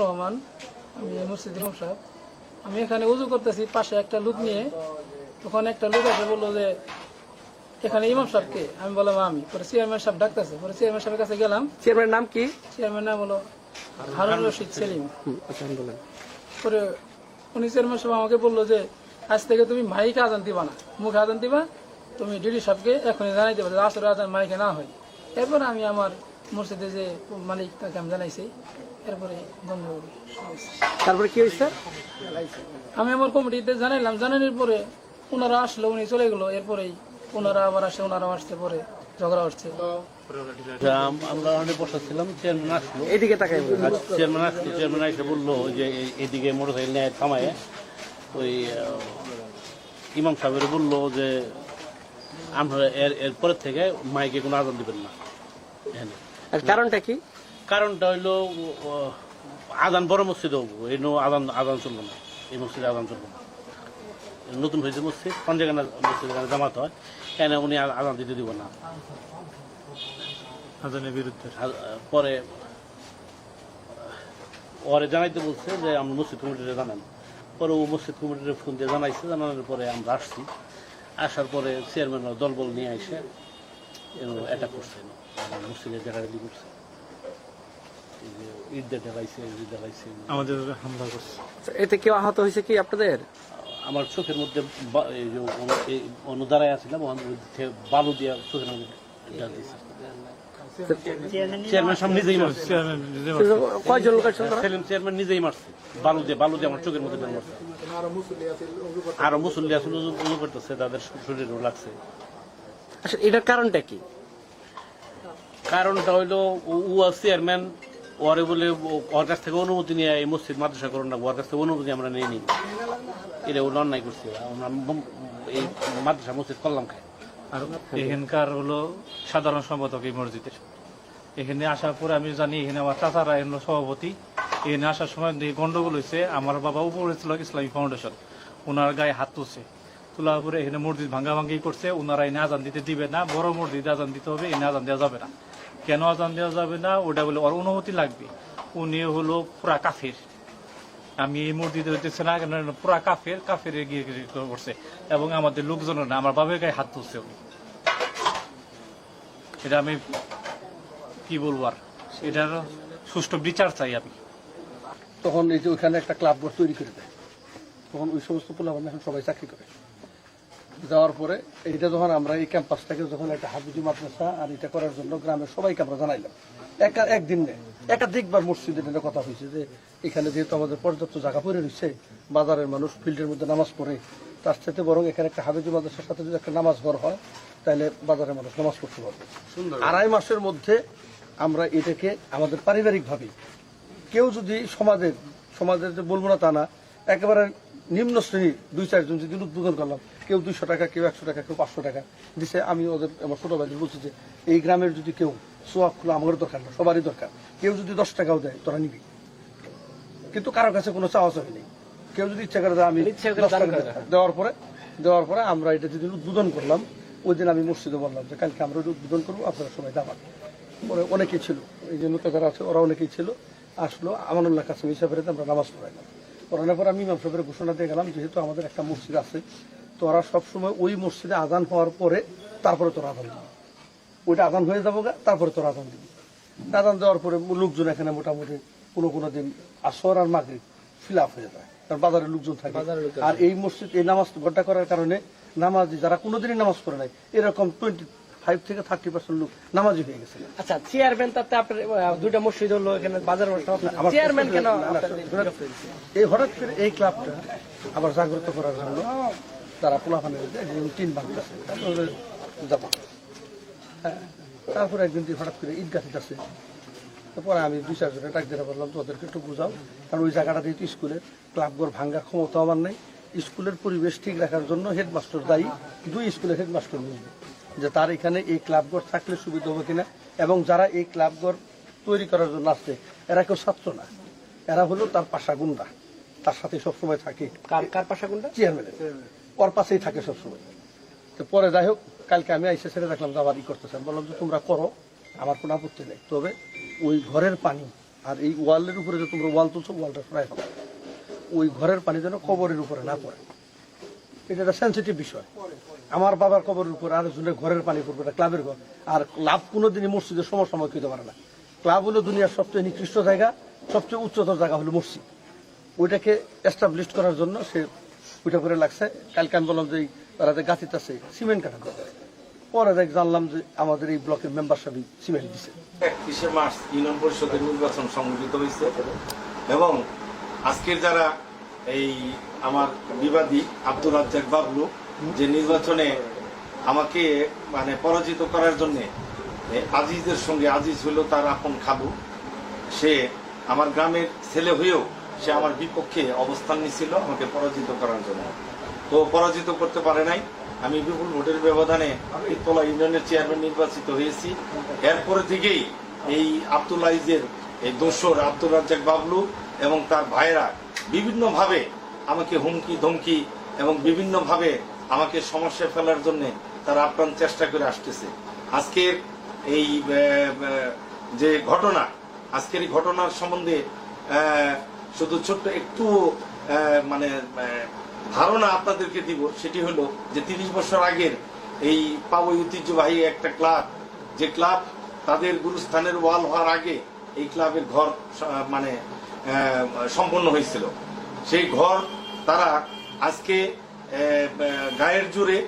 রহমান, আমি মসজিদ ইমাম সাহেব। আমি এখানে উজু করতেছি, পাশে একটা লোক নিয়ে, তখন একটা লোক এসে বললো যে এখানে ইমাম সাহেবকে। আমি বললাম আমি। পরে চেয়ারম্যান সাহেব ডাকতেছে, পরে চেয়ারম্যান সাহেবের কাছে গেলাম। চেয়ারম্যানের নাম কি? চেয়ারম্যান নাম হলো হারুন রশিদ সেলিম। বলেন। পরে উনি চেয়ারম্যান সাহেব আমাকে বললো যে আজ থেকে তুমি মাইকে আজান দিবা না, মুখে আজান দিবা, তুমি ডিডি সাহেবকে এখনই জানাই দেবা যে আসরে আজান মাইকে না হয়। এরপরে আমি আমার মসজিদে যে মালিক তাকে আমি জানাইছি, এরপরে বন্ধ করি। তারপরে কি হয়েছে? আমি আমার কমিটিতে জানাইলাম, জানানোর পরে ওনারা আসলো, উনি চলে গেলো। এরপরেই ওনারা আবার আসে, ওনারাও আসতে পরে ঝগড়া হচ্ছে। আমরা অনেক বসা ছিলাম, চেয়ারম্যান আসলো, এদিকে তাকাই। চেয়ারম্যান এসে বললো যে এদিকে মোটরসাইকেল নিয়ে থামায় ওই ইমাম সাহেবের বললো যে আপনারা এরপরের থেকে মাইকে কোনো আজান দিবেন না। কারণটা কি? কারণটা হইলো আজান বড় মসজিদে হবো, এই আজান চলবো না, এই মসজিদে আজান চলবো না। নতুন হয়েছে মসজিদ, পঞ্জাগানা মসজিদ, এখানে জামাত হয়, কেন উনি আজান দিতে দিব না আজানের বিরুদ্ধে। পরে ওরে জানাইতে বলছে যে আমরা মসজিদ কমিটিতে জানান। পরে ও মসজিদ কমিটিতে ফোন দিয়ে জানাইছে, জানানোর পরে আমরা আসছি। আসার পরে চেয়ারম্যান দলবল নিয়ে এসে অ্যাটাক করছে, মসজিদের জায়গাটি করছে, ঈদ দেখাইছে, আমাদের হামলা করছে। এতে কেউ আহত হয়েছে কি আপনাদের? আমার চোখের মধ্যে অন্য দাঁড়ায় আসছিলাম, বালু দিয়ে চোখের মধ্যে দিয়েছে। চেয়ারম্যান সাহেব নিজেই মারছে, কয়জন লোক আছে? চেয়ারম্যান নিজেই মারছে, বালু দিয়ে আমার চোখের মধ্যে মারছে। আরো মুসল্লি আসলে উজু করতেছে, তাদের শরীরেও লাগছে। আচ্ছা, এটার কারণটা কি? কারণটা হইলো চেয়ারম্যান ওরে বলে ওর কাছ থেকে অনুমতি নিয়ে এই মসজিদ মাদ্রাসা করুন না, ওর কাছ থেকে অনুমতি আমরা নিয়ে নিই। এটা ওরা অন্যায় করছে, এই মাদ্রাসা মসজিদ করলাম খাই। আর এখানকার হলো সাধারণ সম্পাদক এই মসজিদের। এখানে আসার পরে আমি জানি এখানে আমার চাচারা এখানে সভাপতি। এখানে আসার সময় গন্ডগোল হয়েছে, আমার বাবা উপরে ছিল ইসলামিক ফাউন্ডেশন, ওনার গায়ে হাত তুলছে। তোলার পরে এখানে মসজিদ ভাঙ্গাভাঙ্গি করছে, ওনারা এনে আজান দিতে দিবে না, বড় মসজিদে আজান দিতে হবে, এনে আজান দেওয়া যাবে না। কেন আজান দেওয়া যাবে না? ওটা বলে ওর অনুমতি লাগবে। উনি হলো পুরা কাফের, আমি এই মসজিদে হইতেছে না, পুরা কাফের গিয়ে করছে, এবং আমাদের লোকজনের না, আমার বাবার গায়ে হাত তুলছে উনি। এটা আমি কি বলবো, আর এটার সুষ্ঠু বিচার চাই আমি। তখন এই যে ওইখানে একটা ক্লাব ঘর তৈরি করে দেয়, তখন ওই সমস্ত পোলাপান এখন সবাই চাকরি করে। যাওয়ার পরে এইটা যখন আমরা এই ক্যাম্পাসটাকে যখন একটা হাফিজি মাদ্রাসা আর এটা করার জন্য গ্রামের সবাইকে আমরা জানাইলাম, একদিন নেই একাধিকবার মসজিদের এটা কথা হয়েছে যে এখানে যেহেতু আমাদের পর্যাপ্ত জায়গা পড়ে রয়েছে, বাজারের মানুষ ফিল্ডের মধ্যে নামাজ পড়ে, তার সাথে বরং এখানে একটা হাফিজি মাদ্রাসার সাথে যদি একটা নামাজ ঘর হয় তাহলে বাজারের মানুষ নামাজ পড়তে পারবে। 2.5 মাসের মধ্যে আমরা এটাকে আমাদের পারিবারিকভাবে কেউ যদি সমাজের যে বলবো না তা না, একেবারে নিম্ন শ্রেণীর 2-4 জন যদি উদ্বোধন করলাম, কেউ 200 টাকা, কেউ 100 টাকা, কেউ 500 টাকা দিছে। আমি আমার ছোট ভাইদের বলছি যে এই গ্রামের যদি কেউ সোয়াব খুলে আমাদের দরকার না, সবারই দরকার, কেউ যদি 10 টাকাও দেয় তোরা নিবি, কিন্তু কারো কাছে কোনো চাওয়া চাই নেই। কেউ যদি ইচ্ছা করে আমি দেওয়ার পরে আমরা এটা যেদিন উদ্বোধন করলাম, ওই দিন আমি মসজিদে বললাম যে কালকে আমরা উদ্বোধন করবো, আপনারা সবাই দাবান। পরে অনেকেই ছিল, এই যে নতুন যারা আছে ওরা অনেকেই ছিল, আসলো আমানুল্লাহ কাসিম হিসাবে আমরা নামাজ পড়াইলাম। পড়ানোর পর আমি ইমাম সাহেবের ঘোষণা দিয়ে গেলাম, যেহেতু আমাদের একটা মসজিদ আছে, তোরা সবসময় ওই মসজিদে আজান হওয়ার পরে তারপরে তোরা আজান দিবি, ওইটা আজান হয়ে যাবো তারপরে তোরা আজান দিবি। আজান দেওয়ার পরে লোকজন এখানে মোটামুটি কোনো দিন আসর আর মাগরিব ফিল আপ হয়ে যায়, কারণ বাজারের লোকজন থাকে। আর এই মসজিদ এই নামাজ ঘরটা করার কারণে নামাজি যারা কোনোদিনই নামাজ পড়ে নাই, এরকম 25 থেকে 30% লোক নামাজি হয়ে গেছে। আচ্ছা, চেয়ারম্যান তাতে আপনার দুইটা মসজিদ হলো, এখানে বাজার চেয়ারম্যান কেন? এই হঠাৎ করে এই ক্লাবটা আবার জাগ্রত করার জন্য তারা পোলাপানের টিন বাঁধতেছে, তারপরে একদিন হঠাৎ করে ঈদগাহ আছে। তারপরে আমি 2-4 জনের ডাক দিয়ে বললাম তোদেরকে একটু বুঝাও, কারণ ওই জায়গাটা যেহেতু স্কুলের, ক্লাবঘর ভাঙ্গার ক্ষমতা আমার নাই। স্কুলের পরিবেশ ঠিক রাখার জন্য হেডমাস্টার দায়ী, 2 স্কুলের হেডমাস্টার বুঝবে যে তার এখানে এই ক্লাবঘর থাকলে সুবিধা হবে কিনা, এবং যারা এই ক্লাবঘর তৈরি করার জন্য আসছে এরা কেউ ছাত্র না, এরা হলো তার পাশা গুন্ডা, তার সাথে সবসময় থাকে। কার পাশা গুন্ডা? চেয়ারম্যানের, ওর পাশেই থাকে সবসময়। তো পরে যাই হোক, কালকে আমি এসে ছেড়ে দেখলাম যে আবার করতেছে, বললাম যে তোমরা করো, আমার কোনো আপত্তি নেই, তবে ওই ঘরের পানি আর এই ওয়ালের উপরে যে তোমরা ওয়াল তুলছো ওয়ালটা সরাই ফেলো, ওই ঘরের পানি যেন কবরের উপরে না পড়ে। এটা একটা সেন্সিটিভ বিষয়। আমার বাবার কবরের উপর আরেকজনের ঘরের পানি পড়বে, এটা ক্লাবের ঘর। আর ক্লাব কোনোদিনই মসজিদের সমসাময়িক হতে পারে না। ক্লাব হলো দুনিয়ার সবচেয়ে নিকৃষ্ট জায়গা, সবচেয়ে উচ্চতর জায়গা হলো মসজিদ। ওইটাকে এস্টাবলিশ করার জন্য সে ওইটা করে লাগছে। কালকে আমি বললাম যে তারা যে গাছিতে আছে সিমেন্ট কাটা করবে, পরে দেখ জানলাম যে আমাদের এই ব্লকের মেম্বার সাহেব সিমেন্ট দিচ্ছে। 31শে মার্চ ইউনিয়ন পরিষদের নির্বাচন সংগঠিত হয়েছে এবং আজকের যারা এই আমার বিবাদী আব্দুর রাজ্জাক বাবলু যে নির্বাচনে আমাকে মানে পরাজিত করার জন্য আজিজের সঙ্গে, আজিজ হলো তার আপন খাবু, সে আমার গ্রামের ছেলে হয়েও সে আমার বিপক্ষে অবস্থান নিয়েছিল আমাকে পরাজিত করার জন্য। তো পরাজিত করতে পারে নাই। আমি বিপুল ভোটের ব্যবধানে তোলা ইউনিয়নের চেয়ারম্যান নির্বাচিত হয়েছি। এরপরে থেকেই এই আব্দুল আজিজের এই দোসর আব্দুর রাজ্জাক বাবলু এবং তার ভাইরা বিভিন্নভাবে আমাকে হুমকি ধমকি এবং বিভিন্নভাবে আমাকে সমস্যায় ফেলার জন্য তারা আপ্রাণ চেষ্টা করে আসতেছে। আজকের এই যে ঘটনা, আজকের এই ঘটনার সম্বন্ধে শুধু ছোট্ট একটু মানে ধারণা আপনাদেরকে দিব। সেটি হলো যে 30 বছর আগের এই পাবই ঐতিহ্যবাহী একটা ক্লাব, যে ক্লাব তাদের গুরুস্থানের ওয়াল হওয়ার আগে এই ক্লাবের ঘর মানে সম্পন্ন হয়েছিল। সেই ঘর তারা আজকে গায়ের জোরে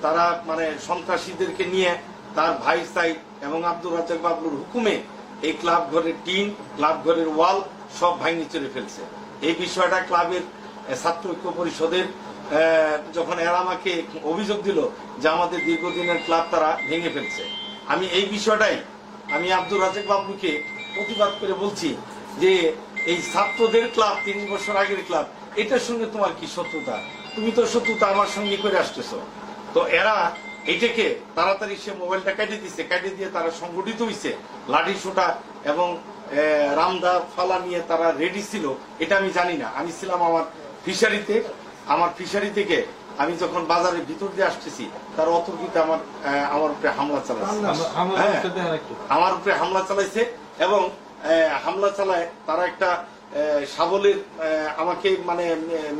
তারা মানে সন্ত্রাসীদেরকে নিয়ে তার ভাই সাইদ এবং আব্দুর রাজ্জাক বাবলুর হুকুমে এই ক্লাব ঘরের টিন, ক্লাব ঘরের ওয়াল সব ভাঙি চড়ে ফেলছে। এই বিষয়টা ক্লাবের ছাত্র ঐক্য পরিষদের যখন এরা আমাকে অভিযোগ দিল যে আমাদের দীর্ঘদিনের ক্লাব তারা ভেঙে ফেলছে, আমি এই বিষয়টাই আমি আব্দুর রাজ্জাক বাবলুকে প্রতিবাদ করে বলছি যে এই ছাত্রদের ক্লাব 30 বছর আগের ক্লাব, এটার সঙ্গে তোমার কি শত্রুতা? তুমি তো শত্রুতা আমার সঙ্গে করে আসতেছো। তো এরা এটাকে তাড়াতাড়ি সে মোবাইলটা কেটে দিচ্ছে, কেটে দিয়ে তারা সংগঠিত হয়েছে লাঠি সোটা এবং রামদা ফালা নিয়ে তারা রেডি ছিল। এটা আমি জানি না। আমি ছিলাম আমার ফিশারিতে, আমার ফিশারি থেকে আমি যখন বাজারের ভিতর দিয়ে আসতেছি তারা অতর্কিত আমার উপরে হামলা চালাইছে, আমার উপরে হামলা চালাইছে এবং হামলা চালায় তারা একটা শাবলের আমাকে মানে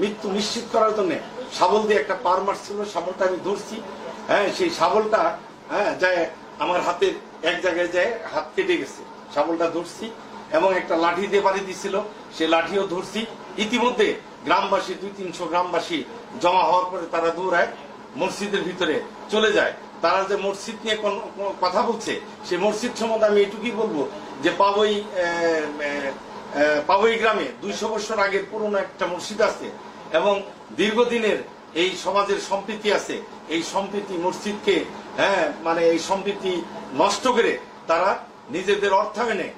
মৃত্যু নিশ্চিত করার জন্য শাবল দিয়ে একটা পার মারছিল। শাবলটা আমি ধরছি, সেই শাবলটা যায় আমার হাতের এক জায়গায় যায় হাত কেটে গেছে। শাবলটা ধরছি এবং একটা লাঠি দিয়ে বাড়ি দিছিল, সে লাঠিও ধরছি। ইতিমধ্যে গ্রামবাসী 200-300 গ্রামবাসী জমা হওয়ার পরে তারা দৌড়ায় মসজিদের ভিতরে চলে যায়। তারা যে মসজিদ নিয়ে কথা বলছে, সেই মসজিদ সম্বন্ধে আমি এটুকুই বলবো যে পাবই গ্রামে 200 বছর আগের পুরনো একটা মসজিদ আছে এবং দীর্ঘদিনের এই সমাজের সম্প্রীতি আছে। এই সম্প্রীতি মসজিদকে মানে এই সম্প্রীতি নষ্ট করে তারা নিজেদের অর্থায়নে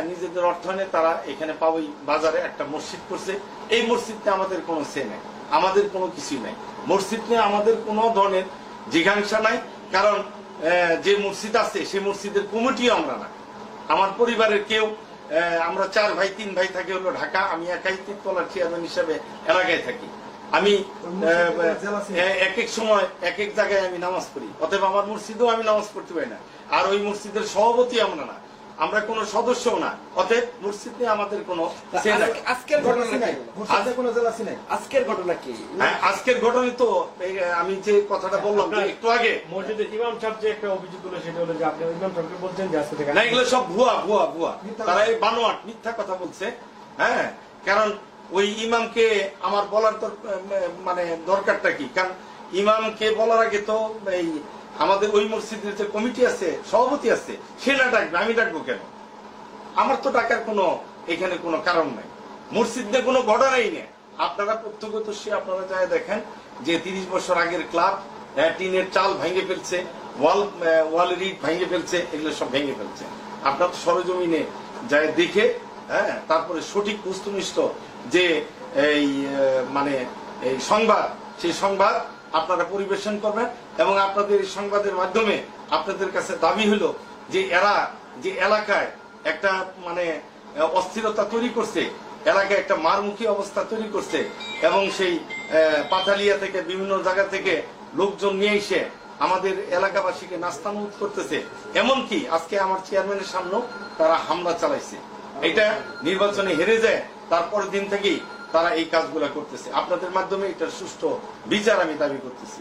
নিজেদের অর্থায়নে তারা এখানে পাবই বাজারে একটা মসজিদ করছে। এই মসজিদ নিয়ে আমাদের কোনো সে নেই, আমাদের কোনো কিছুই নাই। মসজিদ নিয়ে আমাদের কোনো ধরনের জিজ্ঞাসা নাই, কারণ যে মসজিদ আছে সেই মসজিদের কমিটিও আমরা না। আমার পরিবারের কেউ, আমরা 4 ভাই 3 ভাই থাকি হলো ঢাকা, আমি একাই তিনতলার চেয়ারম্যান হিসেবে এলাকায় থাকি। আমি এক এক সময় এক এক জায়গায় আমি নামাজ পড়ি, অতএব আমার মসজিদেও আমি নামাজ পড়তে পারি না। আর ওই মসজিদের সভাপতি আমরা না, আমরা কোন সদস্যও না, অতএব মসজিদ নিয়ে আমাদের কোনো আজকের ঘটনা নাই, আজকের ঘটনা কি? আজকের ঘটনা তো আমি যে কথাটা বললাম একটু আগে, মসজিদের ইমাম সাহেব যে একটা অভিযোগ হলো সেটা হলো যে আপনি ইমাম সাহেবকে বলছেন যে আজকে থেকে না, এগুলো সব ভুয়া ভুয়া ভুয়া, তারা এই বানোয়াট মিথ্যা কথা বলছে। কারণ ওই ইমামকে আমার বলার মানে দরকারটা কি? কারণ ইমামকে বলার আগে তো এই আমাদের ওই মসজিদের যে কমিটি আছে, সভাপতি আছে, সে না ডাকবে, আমি ডাকবো কেন? আমার তো ডাকার কোনো এখানে কোনো কারণ নাই। মসজিদে কোনো ঘটনাই নেই। আপনারা প্রত্যক্ষদর্শী, আপনারা যায় দেখেন যে 30 বছর আগের ক্লাব, টিনের চাল ভেঙে ফেলছে, ওয়ালের ইট ভেঙে ফেলছে, এগুলো সব ভেঙে ফেলছে। আপনার তো সরজমিনে যায় দেখে তারপরে সঠিক বস্তুনিষ্ঠ যে এই মানে এই সংবাদ, সেই সংবাদ আপনারা পরিবেশন করবেন এবং আপনাদের এই সংবাদের মাধ্যমে আপনাদের কাছে দাবি হলো যে এরা যে এলাকায় একটা মানে অস্থিরতা তৈরি করছে, এলাকায় একটা মারমুখী অবস্থা তৈরি করছে এবং সেই পাথালিয়া থেকে বিভিন্ন জায়গা থেকে লোকজন নিয়ে এসে আমাদের এলাকাবাসীকে নাস্তানুদ করতেছে। এমনকি আজকে আমার চেয়ারম্যানের সামনেও তারা হামলা চালাইছে। এটা নির্বাচনে হেরে যায় তারপরের দিন থেকেই তারা এই কাজগুলা করতেছে। আপনাদের মাধ্যমে এটার সুষ্ঠু বিচার আমি দাবি করতেছি।